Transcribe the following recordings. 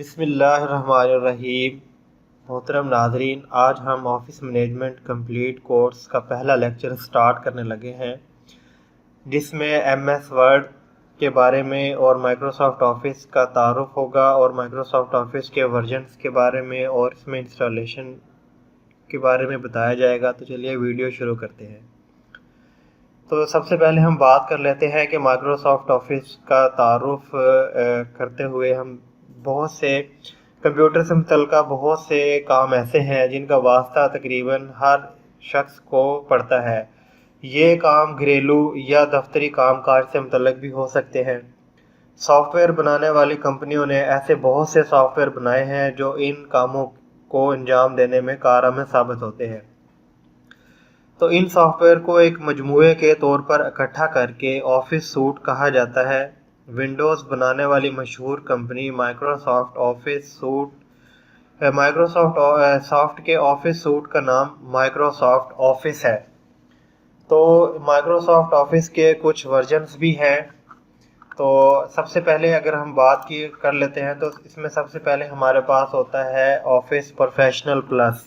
बिस्मिल्लाहिर्रहमानिर्रहीम। मोहतरम नाज़रीन, आज हम ऑफ़िस मैनेजमेंट कंप्लीट कोर्स का पहला लेक्चर स्टार्ट करने लगे हैं, जिसमें एमएस वर्ड के बारे में और माइक्रोसॉफ़्ट ऑफ़िस का तारुफ़ होगा और माइक्रोसॉफ़्ट ऑफ़िस के वर्जन्स के बारे में और इसमें इंस्टॉलेशन के बारे में बताया जाएगा। तो चलिए वीडियो शुरू करते हैं। तो सबसे पहले हम बात कर लेते हैं कि माइक्रोसॉफ़्ट ऑफ़िस का तारुफ़ करते हुए हम बहुत से कंप्यूटर से मुतल्लिक़ बहुत से काम ऐसे हैं जिनका वास्ता तकरीबन हर शख्स को पड़ता है। ये काम घरेलू या दफ्तरी कामकाज से मुतल्लिक़ भी हो सकते हैं। सॉफ्टवेयर बनाने वाली कंपनियों ने ऐसे बहुत से सॉफ्टवेयर बनाए हैं जो इन कामों को अंजाम देने में कारआमद साबित होते हैं। तो इन सॉफ्टवेयर को एक मजमूए के तौर पर इकट्ठा करके ऑफ़िस सूट कहा जाता है। विंडोज़ बनाने वाली मशहूर कंपनी माइक्रोसॉफ्ट के ऑफ़िस सूट का नाम माइक्रोसॉफ्ट ऑफ़िस है। तो माइक्रोसॉफ्ट ऑफ़िस के कुछ वर्जन्स भी हैं। तो सबसे पहले अगर हम बात कर लेते हैं तो इसमें सबसे पहले हमारे पास होता है office professional plus.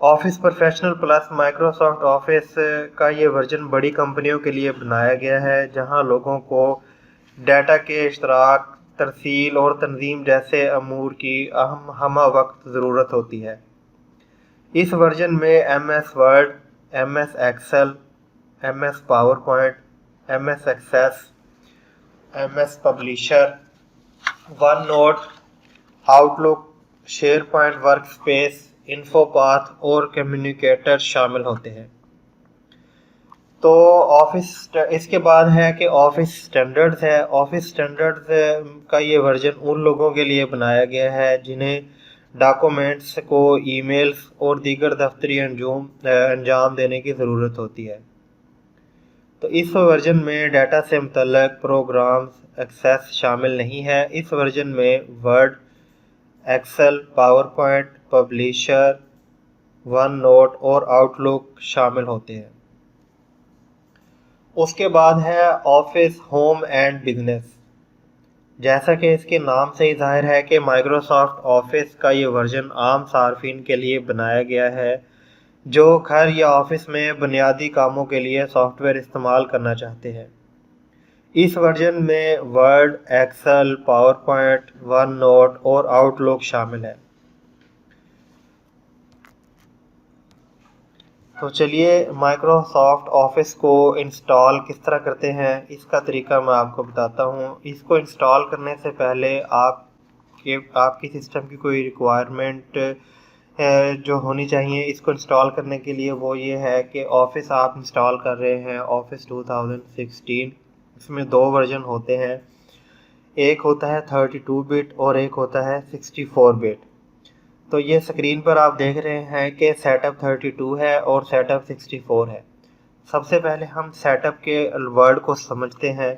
Office professional plus Microsoft office का ये वर्जन बड़ी कंपनियों के लिए बनाया गया है, जहां लोगों को डाटा के इश्तराक, तरसील और तंजीम जैसे अमूर की हमा वक्त ज़रूरत होती है। इस वर्जन में MS Word, MS Excel, MS PowerPoint, MS Access, MS Publisher, OneNote, Outlook, SharePoint workspace, InfoPath और कम्युनिकेटर शामिल होते हैं। तो इसके बाद है कि ऑफ़िस स्टैंडर्ड्स है। ऑफ़िस स्टैंडर्ड्स का ये वर्जन उन लोगों के लिए बनाया गया है जिन्हें डॉक्यूमेंट्स को ईमेल्स और दीगर दफ्तरी अंजाम देने की ज़रूरत होती है। तो इस वर्जन में डाटा से मुतल्लिक़ प्रोग्राम्स एक्सेस शामिल नहीं है। इस वर्जन में Word, Excel, PowerPoint, Publisher, OneNote और आउटलुक शामिल होते हैं। उसके बाद है ऑफ़िस होम एंड बिजनेस। जैसा कि इसके नाम से ही जाहिर है कि माइक्रोसॉफ्ट ऑफ़िस का ये वर्जन आम सार्फिन के लिए बनाया गया है जो घर या ऑफ़िस में बुनियादी कामों के लिए सॉफ्टवेयर इस्तेमाल करना चाहते हैं। इस वर्जन में Word, Excel, PowerPoint, OneNote और आउटलुक शामिल है। तो चलिए माइक्रोसॉफ्ट ऑफ़िस को इंस्टॉल किस तरह करते हैं, इसका तरीका मैं आपको बताता हूँ। इसको इंस्टॉल करने से पहले आपकी सिस्टम की कोई रिक्वायरमेंट जो होनी चाहिए इसको इंस्टॉल करने के लिए, वो ये है कि ऑफ़िस आप इंस्टॉल कर रहे हैं ऑफ़िस 2016। इसमें दो वर्जन होते हैं, एक होता है 32 बिट और एक होता है 64 बिट। तो ये स्क्रीन पर आप देख रहे हैं कि सेटअप 32 है और सेटअप 64 है। सबसे पहले हम सेटअप के वर्ड को समझते हैं।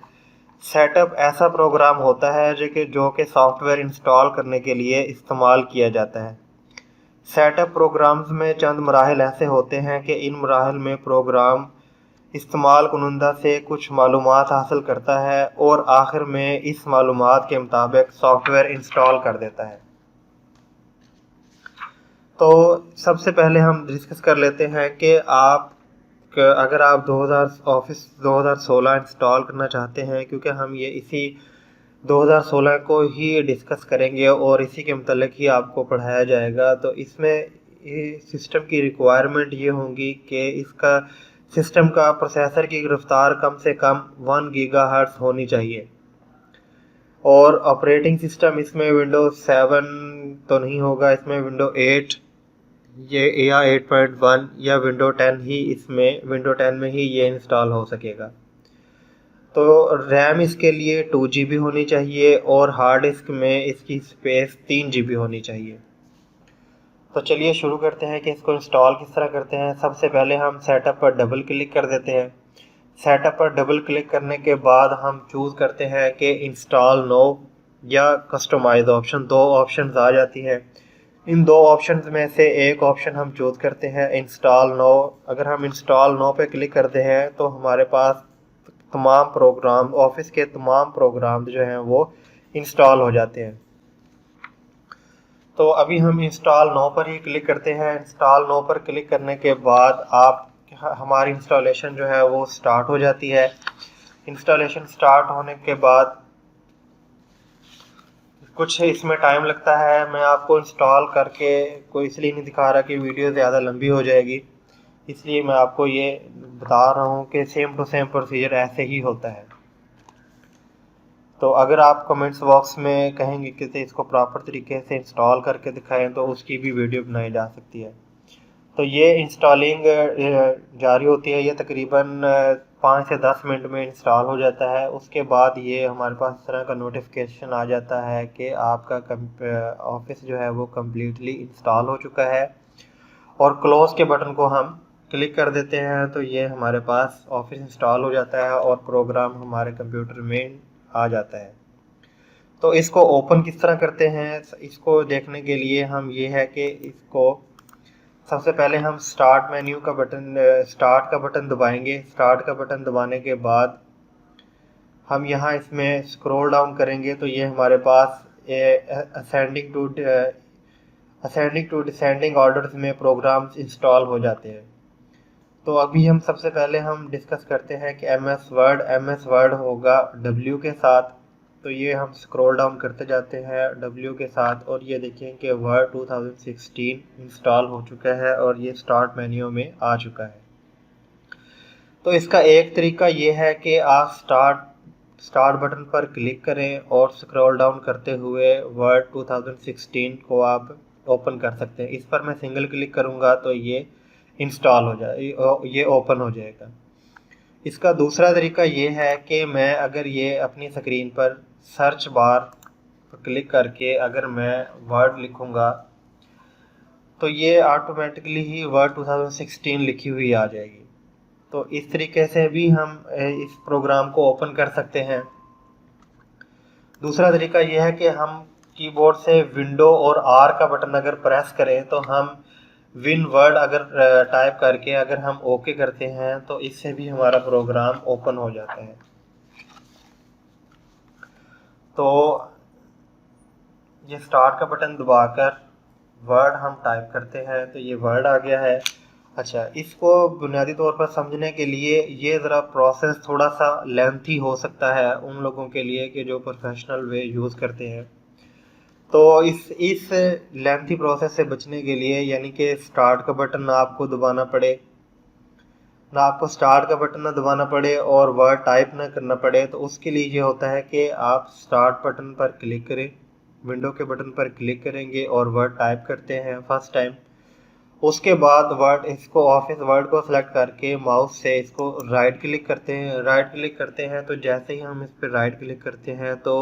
सेटअप ऐसा प्रोग्राम होता है जो कि सॉफ्टवेयर इंस्टॉल करने के लिए इस्तेमाल किया जाता है। सेटअप प्रोग्राम्स में चंद मराहल ऐसे होते हैं कि इन मराहल में प्रोग्राम इस्तेमाल कुनंदा से कुछ मालूमात हासिल करता है और आखिर में इस मालूमात के मुताबिक सॉफ्टवेयर इंस्टॉल कर देता है। तो सबसे पहले हम डिस्कस कर लेते हैं कि अगर आप ऑफ़िस 2016 इंस्टॉल करना चाहते हैं, क्योंकि हम ये इसी 2016 को ही डिस्कस करेंगे और इसी के मुतल्लिक़ ही आपको पढ़ाया जाएगा। तो इसमें सिस्टम की रिक्वायरमेंट ये होंगी कि इसका सिस्टम का प्रोसेसर की रफ्तार कम से कम 1 गीगाहर्ट्ज़ होनी चाहिए और ऑपरेटिंग सिस्टम इसमें विंडोज़ 7 तो नहीं होगा, इसमें विंडो 8 या 8.1 या विंडो 10 में ही ये इंस्टॉल हो सकेगा। तो रैम इसके लिए 2 GB होनी चाहिए और हार्ड डिस्क में इसकी स्पेस 3 GB होनी चाहिए। तो चलिए शुरू करते हैं कि इसको इंस्टॉल किस तरह करते हैं। सबसे पहले हम सेटअप पर डबल क्लिक कर देते हैं। सेटअप पर डबल क्लिक करने के बाद हम चूज़ करते हैं कि इंस्टॉल नो या कस्टमाइज ऑप्शन, दो ऑप्शन आ जाती है। इन दो ऑप्शंस में से एक ऑप्शन हम चूज़ करते हैं इंस्टॉल नो। अगर हम इंस्टॉल नो पे क्लिक करते हैं तो हमारे पास तमाम प्रोग्राम, ऑफ़िस के तमाम प्रोग्राम जो हैं वो इंस्टॉल हो जाते हैं। तो अभी हम इंस्टॉल नो पर ही क्लिक करते हैं। इंस्टॉल नो पर क्लिक करने के बाद हमारी इंस्टॉलेशन जो है वो स्टार्ट हो जाती है। इंस्टॉलेशन स्टार्ट होने के बाद कुछ इसमें टाइम लगता है। मैं आपको इंस्टॉल करके कोई इसलिए नहीं दिखा रहा कि वीडियो ज़्यादा लंबी हो जाएगी, इसलिए मैं आपको ये बता रहा हूँ कि सेम टू सेम प्रोसीजर ऐसे ही होता है। तो अगर आप कमेंट्स बॉक्स में कहेंगे कि इसको प्रॉपर तरीके से इंस्टॉल करके दिखाएं तो उसकी भी वीडियो बनाई जा सकती है। तो ये इंस्टॉलिंग जारी होती है, ये तकरीबन 5 से 10 मिनट में इंस्टॉल हो जाता है। उसके बाद ये हमारे पास इस तरह का नोटिफिकेशन आ जाता है कि आपका ऑफिस जो है वो कम्प्लीटली इंस्टॉल हो चुका है, और क्लोज के बटन को हम क्लिक कर देते हैं तो ये हमारे पास ऑफिस इंस्टॉल हो जाता है और प्रोग्राम हमारे कंप्यूटर में आ जाता है। तो इसको ओपन किस तरह करते हैं, इसको देखने के लिए हम ये है कि इसको सबसे पहले हम स्टार्ट का बटन दबाएंगे। स्टार्ट का बटन दबाने के बाद हम यहाँ इसमें स्क्रॉल डाउन करेंगे तो ये हमारे पास असेंडिंग टू डिसेंडिंग ऑर्डर्स में प्रोग्राम्स इंस्टॉल हो जाते हैं। तो अभी हम सबसे पहले हम डिस्कस करते हैं कि एम एस वर्ड होगा W के साथ। तो ये हम स्क्रॉल डाउन करते जाते हैं W के साथ, और ये देखें कि वर्ड 2016 इंस्टॉल हो चुका है और ये स्टार्ट मेन्यू में आ चुका है। तो इसका एक तरीका ये है कि आप स्टार्ट बटन पर क्लिक करें और स्क्रॉल डाउन करते हुए वर्ड 2016 को आप ओपन कर सकते हैं। इस पर मैं सिंगल क्लिक करूँगा तो ये इंस्टॉल हो जाए, ये ओपन हो जाएगा। इसका दूसरा तरीका ये है कि मैं अगर ये अपनी स्क्रीन पर सर्च बार पर क्लिक करके अगर मैं वर्ड लिखूँगा तो ये ऑटोमेटिकली ही वर्ड 2016 लिखी हुई आ जाएगी। तो इस तरीके से भी हम इस प्रोग्राम को ओपन कर सकते हैं। दूसरा तरीका यह है कि हम कीबोर्ड से विंडो और आर का बटन अगर प्रेस करें तो हम विन वर्ड अगर टाइप करके अगर हम ओके करते हैं तो इससे भी हमारा प्रोग्राम ओपन हो जाता है। तो ये स्टार्ट का बटन दबाकर वर्ड हम टाइप करते हैं तो ये वर्ड आ गया है। अच्छा, इसको बुनियादी तौर पर समझने के लिए ये ज़रा प्रोसेस थोड़ा सा लेंथी हो सकता है उन लोगों के लिए कि जो प्रोफेशनल वे यूज़ करते हैं। तो इस लेंथी प्रोसेस से बचने के लिए, यानी कि स्टार्ट का बटन ना आपको दबाना पड़े, ना आपको स्टार्ट का बटन ना दबाना पड़े और वर्ड टाइप ना करना पड़े, तो उसके लिए ये होता है कि आप स्टार्ट बटन पर क्लिक करें, विंडो के बटन पर क्लिक करेंगे और वर्ड टाइप करते हैं फर्स्ट टाइम। उसके बाद ऑफिस वर्ड को सिलेक्ट करके माउस से इसको राइट क्लिक करते हैं। तो जैसे ही हम इस पर राइट क्लिक करते हैं तो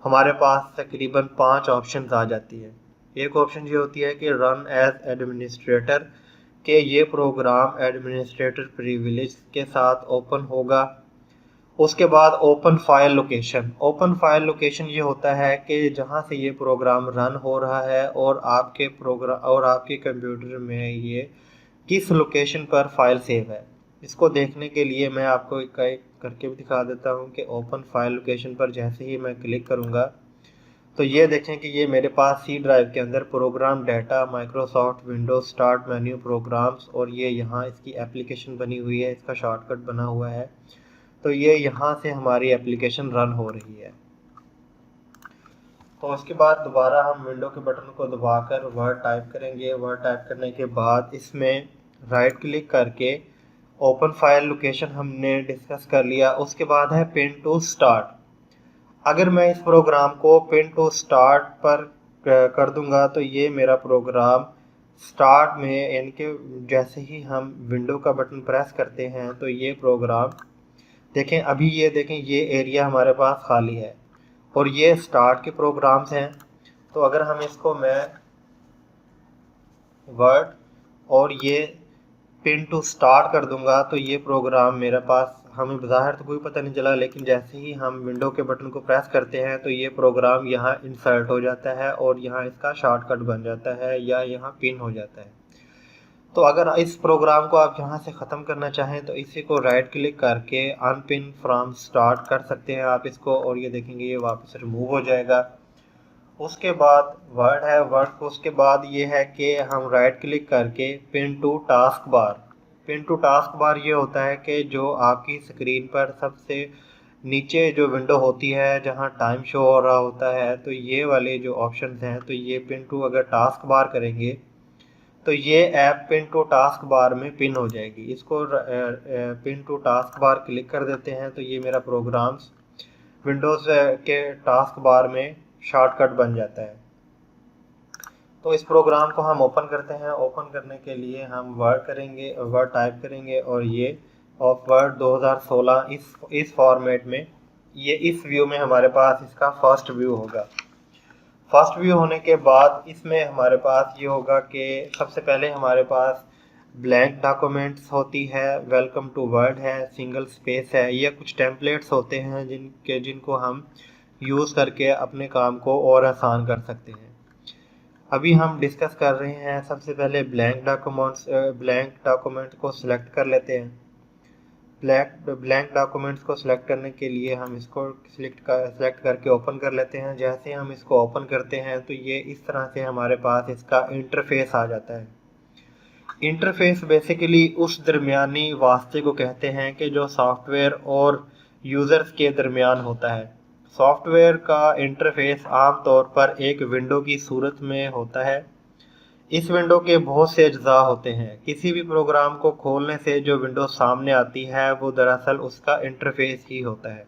हमारे पास तकरीबन 5 ऑप्शन आ जाती है। एक ऑप्शन ये होती है कि रन एज एडमिनिस्ट्रेटर, कि ये प्रोग्राम एडमिनिस्ट्रेटर प्रिविलेज के साथ ओपन होगा। उसके बाद ओपन फाइल लोकेशन ये होता है कि जहाँ से ये प्रोग्राम रन हो रहा है और आपके कंप्यूटर में ये किस लोकेशन पर फाइल सेव है। इसको देखने के लिए मैं आपको एक करके भी दिखा देता हूँ कि ओपन फाइल लोकेशन पर जैसे ही मैं क्लिक करूँगा तो ये देखें कि ये मेरे पास सी ड्राइव के अंदर program data, Microsoft Windows, start menu, programs, और ये यहाँ इसकी एप्लीकेशन बनी हुई है, इसका शॉर्टकट बना हुआ है। तो ये यहाँ से हमारी एप्लीकेशन रन हो रही है। तो उसके बाद दोबारा हम विंडो के बटन को दबाकर वर्ड टाइप करेंगे। वर्ड टाइप करने के बाद इसमें राइट क्लिक करके ओपन फाइल लोकेशन हमने डिस्कस कर लिया। उसके बाद है पिन टू स्टार्ट। अगर मैं इस प्रोग्राम को पिन टू स्टार्ट पर कर दूंगा तो ये मेरा प्रोग्राम स्टार्ट में, यानी कि जैसे ही हम विंडो का बटन प्रेस करते हैं तो ये प्रोग्राम देखें, अभी ये देखें ये एरिया हमारे पास खाली है और ये स्टार्ट के प्रोग्राम्स हैं। तो अगर हम इसको मैं वर्ड और ये पिन टू स्टार्ट कर दूंगा तो ये प्रोग्राम मेरे पास, हमें बाहर तो कोई पता नहीं चला, लेकिन जैसे ही हम विंडो के बटन को प्रेस करते हैं तो ये प्रोग्राम यहाँ इंसर्ट हो जाता है और यहाँ इसका शॉर्टकट बन जाता है या यहाँ पिन हो जाता है। तो अगर इस प्रोग्राम को आप यहाँ से ख़त्म करना चाहें तो इसी को राइट क्लिक करके अनपिन फ्रॉम स्टार्ट कर सकते हैं आप इसको, और ये देखेंगे ये वापस रिमूव हो जाएगा। उसके बाद वर्ड है, वर्ड को उसके बाद ये है कि हम राइट क्लिक करके pin to task bar. Pin to task bar ये होता है कि जो आपकी स्क्रीन पर सबसे नीचे जो विंडो होती है जहाँ टाइम शो हो रहा होता है, तो ये वाले जो ऑप्शंस हैं, तो ये पिन टू अगर टास्क बार करेंगे तो ये app pin to task bar में पिन हो जाएगी। इसको pin to task bar click कर देते हैं तो ये मेरा प्रोग्राम्स विंडोज़ के टास्क बार में शॉर्टकट बन जाता है। तो इस प्रोग्राम को हम ओपन करते हैं। ओपन करने के लिए हम वर्ड करेंगे, वर्ड टाइप करेंगे और ये ऑफ वर्ड 2016 इस फॉर्मेट में, ये इस व्यू में हमारे पास इसका फर्स्ट व्यू होगा। फर्स्ट व्यू होने के बाद इसमें हमारे पास ये होगा कि सबसे पहले हमारे पास ब्लैंक डॉक्यूमेंट्स होती है, वेलकम टू वर्ड है, सिंगल स्पेस है, ये कुछ टेम्पलेट्स होते हैं जिनको हम यूज़ करके अपने काम को और आसान कर सकते हैं। अभी हम डिस्कस कर रहे हैं सबसे पहले ब्लैंक डॉक्यूमेंट को सिलेक्ट कर लेते हैं। ब्लैंक डॉक्यूमेंट्स को सिलेक्ट करने के लिए हम इसको सिलेक्ट करके ओपन कर लेते हैं। जैसे हम इसको ओपन करते हैं तो ये इस तरह से हमारे पास इसका इंटरफेस आ जाता है। इंटरफेस बेसिकली उस दरमियानी वास्ते को कहते हैं कि जो सॉफ्टवेयर और यूज़र्स के दरमियान होता है। सॉफ्टवेयर का इंटरफेस आमतौर पर एक विंडो की सूरत में होता है। इस विंडो के बहुत से अज्जा होते हैं। किसी भी प्रोग्राम को खोलने से जो विंडो सामने आती है वो दरअसल उसका इंटरफेस ही होता है।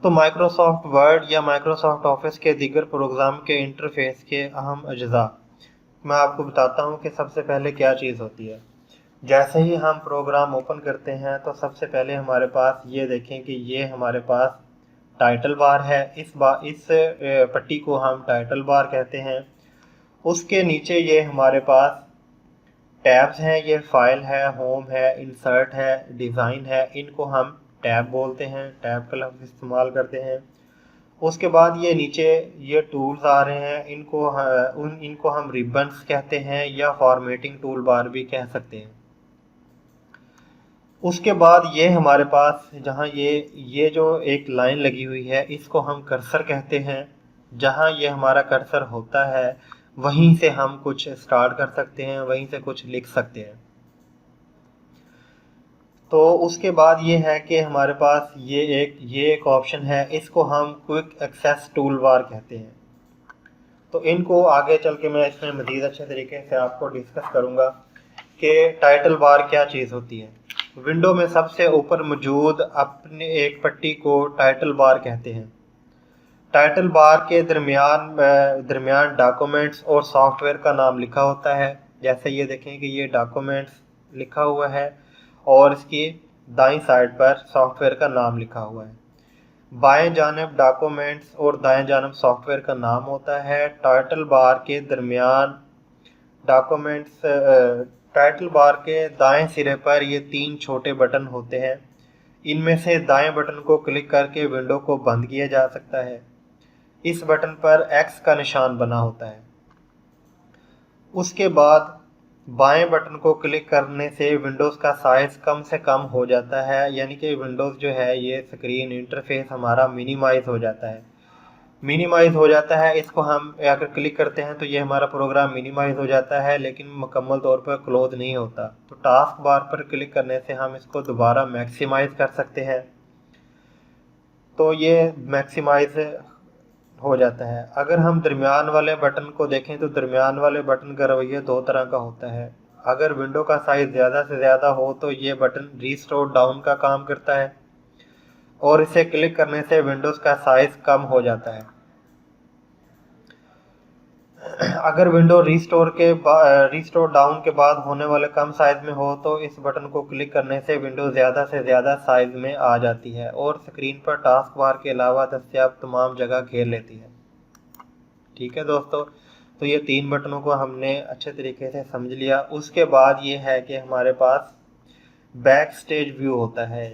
तो माइक्रोसॉफ्ट वर्ड या माइक्रोसॉफ्ट ऑफिस के दीगर प्रोग्राम के इंटरफेस के अहम अज्जा मैं आपको बताता हूँ कि सबसे पहले क्या चीज़ होती है। जैसे ही हम प्रोग्राम ओपन करते हैं तो सबसे पहले हमारे पास ये देखें कि ये हमारे पास टाइटल बार है। इस पट्टी को हम टाइटल बार कहते हैं। उसके नीचे ये हमारे पास टैब्स हैं, ये फाइल है, होम है, इंसर्ट है, डिज़ाइन है, इनको हम टैब बोलते हैं, टैब का लफ्ज़ इस्तेमाल करते हैं। उसके बाद ये नीचे ये टूल्स आ रहे हैं, इनको हम रिबन्स कहते हैं या फॉर्मेटिंग टूल बार भी कह सकते हैं। उसके बाद ये हमारे पास जहाँ ये जो एक लाइन लगी हुई है इसको हम कर्सर कहते हैं। जहाँ ये हमारा कर्सर होता है वहीं से हम कुछ स्टार्ट कर सकते हैं, वहीं से कुछ लिख सकते हैं। तो उसके बाद ये है कि हमारे पास ये एक ऑप्शन है, इसको हम क्विक एक्सेस टूल बार कहते हैं। तो इनको आगे चल के मैं इसमें मज़ीद अच्छे तरीके से आपको डिस्कस करूँगा कि टाइटल बार क्या चीज़ होती है। विंडो में सबसे ऊपर मौजूद अपने एक पट्टी को टाइटल बार कहते हैं। टाइटल बार के दरमियान डॉक्यूमेंट्स और सॉफ्टवेयर का नाम लिखा होता है। जैसे ये देखें कि ये डॉक्यूमेंट्स लिखा हुआ है और इसकी दाईं साइड पर सॉफ्टवेयर का नाम लिखा हुआ है। बाएं जानिब डॉक्यूमेंट्स और दाएं जानिब सॉफ्टवेयर का नाम होता है। टाइटल बार के दरमियान टाइटल बार के दाएं सिरे पर ये 3 छोटे बटन होते हैं। इनमें से दाएं बटन को क्लिक करके विंडो को बंद किया जा सकता है। इस बटन पर X का निशान बना होता है। उसके बाद बाएं बटन को क्लिक करने से विंडोज़ का साइज़ कम से कम हो जाता है, यानी कि विंडोज़ जो है ये स्क्रीन इंटरफेस हमारा मिनिमाइज़ हो जाता है। इसको हम अगर क्लिक करते हैं तो ये हमारा प्रोग्राम मिनिमाइज़ हो जाता है, लेकिन मुकम्मल तौर पर क्लोज नहीं होता। तो टास्क बार पर क्लिक करने से हम इसको दोबारा मैक्सिमाइज़ कर सकते हैं। तो ये मैक्सिमाइज़ हो जाता है। अगर हम दरमियान वाले बटन को देखें तो दरमियान वाले बटन का रवैया 2 तरह का होता है। अगर विंडो का साइज़ ज़्यादा से ज़्यादा हो तो ये बटन रीस्टोर डाउन का काम करता है और इसे क्लिक करने से विंडोज़ का साइज़ कम हो जाता है। अगर विंडो रीस्टोर डाउन के बाद होने वाले कम साइज़ में हो तो इस बटन को क्लिक करने से विंडो ज़्यादा से ज़्यादा साइज़ में आ जाती है और स्क्रीन पर टास्क बार के अलावा दस्तियाब तमाम जगह घेर लेती है। ठीक है दोस्तों, तो ये 3 बटनों को हमने अच्छे तरीके से समझ लिया। उसके बाद ये है कि हमारे पास बैक स्टेज व्यू होता है।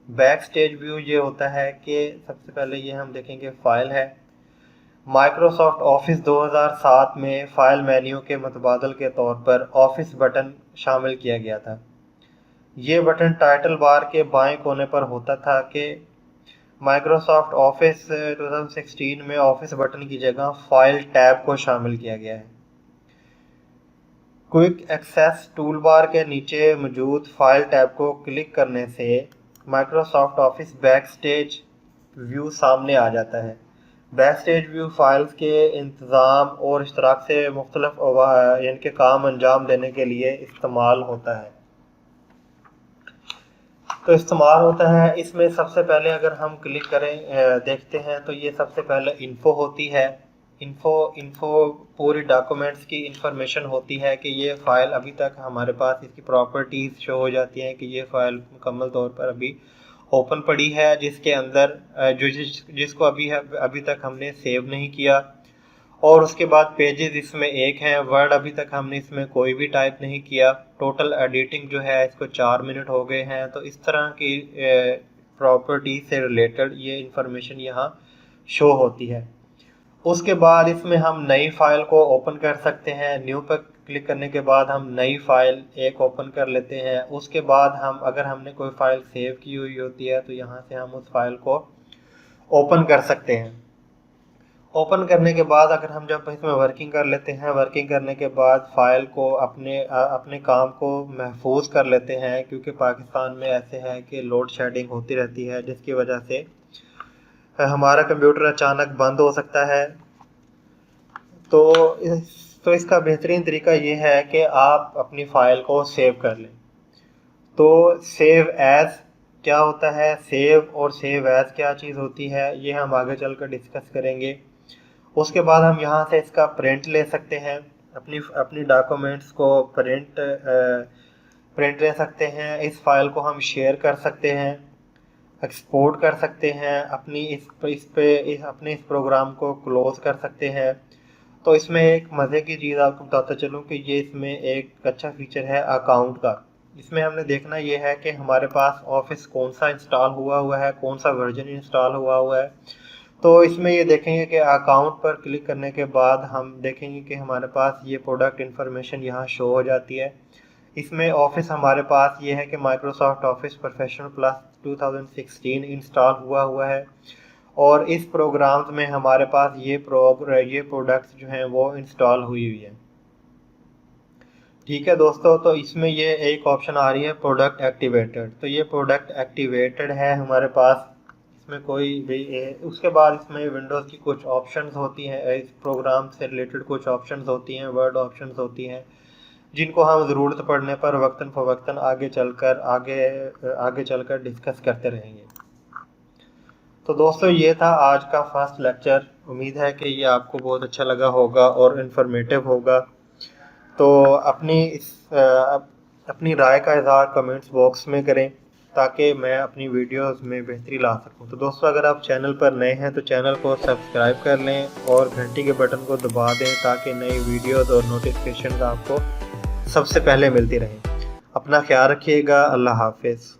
बैक स्टेज व्यू ये होता है कि सबसे पहले ये हम देखेंगे फाइल है। माइक्रोसॉफ्ट ऑफिस 2007 में फाइल मेन्यू के मुतबादल के तौर पर ऑफिस बटन शामिल किया गया था। ये बटन टाइटल बार के बाएं कोने पर होता था कि माइक्रोसॉफ्ट ऑफिस 2016 में ऑफिस बटन की जगह फाइल टैब को शामिल किया गया है। क्विक एक्सेस टूलबार के नीचे मौजूद फाइल टैब को क्लिक करने से माइक्रोसॉफ्ट ऑफिस बैकस्टेज व्यू सामने आ जाता है। बैकस्टेज व्यू फाइल्स के इंतज़ाम और इश्तराक से मुख्तलिफ इनके काम अंजाम देने के लिए इस्तेमाल होता है। इसमें सबसे पहले अगर हम क्लिक करें देखते हैं तो ये सबसे पहले इन्फो होती है। इन्फो पूरी डॉक्यूमेंट्स की इंफॉर्मेशन होती है कि ये फ़ाइल अभी तक हमारे पास इसकी प्रॉपर्टीज़ शो हो जाती हैं कि ये फ़ाइल मुकम्मल तौर पर अभी ओपन पड़ी है, जिसके अंदर जिसको अभी तक हमने सेव नहीं किया। और उसके बाद पेजेस इसमें एक हैं, वर्ड अभी तक हमने इसमें कोई भी टाइप नहीं किया। टोटल एडिटिंग जो है इसको 4 मिनट हो गए हैं। तो इस तरह की प्रॉपर्टी से रिलेटेड ये इंफॉर्मेशन यहाँ शो होती है। उसके बाद इसमें हम नई फाइल को ओपन कर सकते हैं। न्यू पर क्लिक करने के बाद हम नई फाइल एक ओपन कर लेते हैं। उसके बाद अगर हमने कोई फाइल सेव की हुई होती है तो यहाँ से हम उस फाइल को ओपन कर सकते हैं। ओपन करने के बाद अगर हम जब इसमें वर्किंग कर लेते हैं, वर्किंग करने के बाद फ़ाइल को अपने काम को महफूज कर लेते हैं, क्योंकि पाकिस्तान में ऐसे है कि लोड शेडिंग होती रहती है, जिसकी वजह से हमारा कंप्यूटर अचानक बंद हो सकता है। तो इसका बेहतरीन तरीका ये है कि आप अपनी फ़ाइल को सेव कर लें। तो सेव एज़ क्या होता है, सेव और सेव एज़ क्या चीज़ होती है, ये हम आगे चलकर डिस्कस करेंगे। उसके बाद हम यहाँ से इसका प्रिंट ले सकते हैं, अपनी डॉक्यूमेंट्स को प्रिंट ले सकते हैं। इस फाइल को हम शेयर कर सकते हैं, एक्सपोर्ट कर सकते हैं, अपने इस प्रोग्राम को क्लोज कर सकते हैं। तो इसमें एक मज़े की चीज़ आपको बताता चलूँ कि ये इसमें एक अच्छा फीचर है अकाउंट का। इसमें हमने देखना ये है कि हमारे पास ऑफिस कौन सा इंस्टॉल हुआ है, कौन सा वर्जन इंस्टॉल हुआ है। तो इसमें ये देखेंगे कि अकाउंट पर क्लिक करने के बाद हम देखेंगे कि हमारे पास ये प्रोडक्ट इन्फॉर्मेशन यहाँ शो हो जाती है। इसमें ऑफिस हमारे पास ये है कि Microsoft office professional plus 2016 install हुआ है, और इस प्रोग्राम में हमारे पास ये प्रोडक्ट्स जो हैं वो इंस्टॉल हुई है। ठीक है दोस्तों, तो इसमें ये एक ऑप्शन आ रही है प्रोडक्ट एक्टिवेटेड। तो ये प्रोडक्ट एक्टिवेटेड है हमारे पास, इसमें कोई भी उसके बाद इसमें विंडोज़ की कुछ ऑप्शंस होती हैं, इस प्रोग्राम से रिलेटेड कुछ ऑप्शंस होती हैं, वर्ड ऑप्शंस होती हैं, जिनको हम ज़रूरत पड़ने पर वक्तन फ़वक्तन आगे चलकर डिस्कस करते रहेंगे। तो दोस्तों ये था आज का फर्स्ट लेक्चर। उम्मीद है कि ये आपको बहुत अच्छा लगा होगा और इन्फॉर्मेटिव होगा। तो अपनी राय का इज़हार कमेंट्स बॉक्स में करें ताकि मैं अपनी वीडियोस में बेहतरी ला सकूं। तो दोस्तों अगर आप चैनल पर नए हैं तो चैनल को सब्सक्राइब कर लें और घंटी के बटन को दबा दें ताकि नई वीडियोस और नोटिफिकेशन आपको सबसे पहले मिलती रहें। अपना ख्याल रखिएगा। अल्लाह हाफिज़।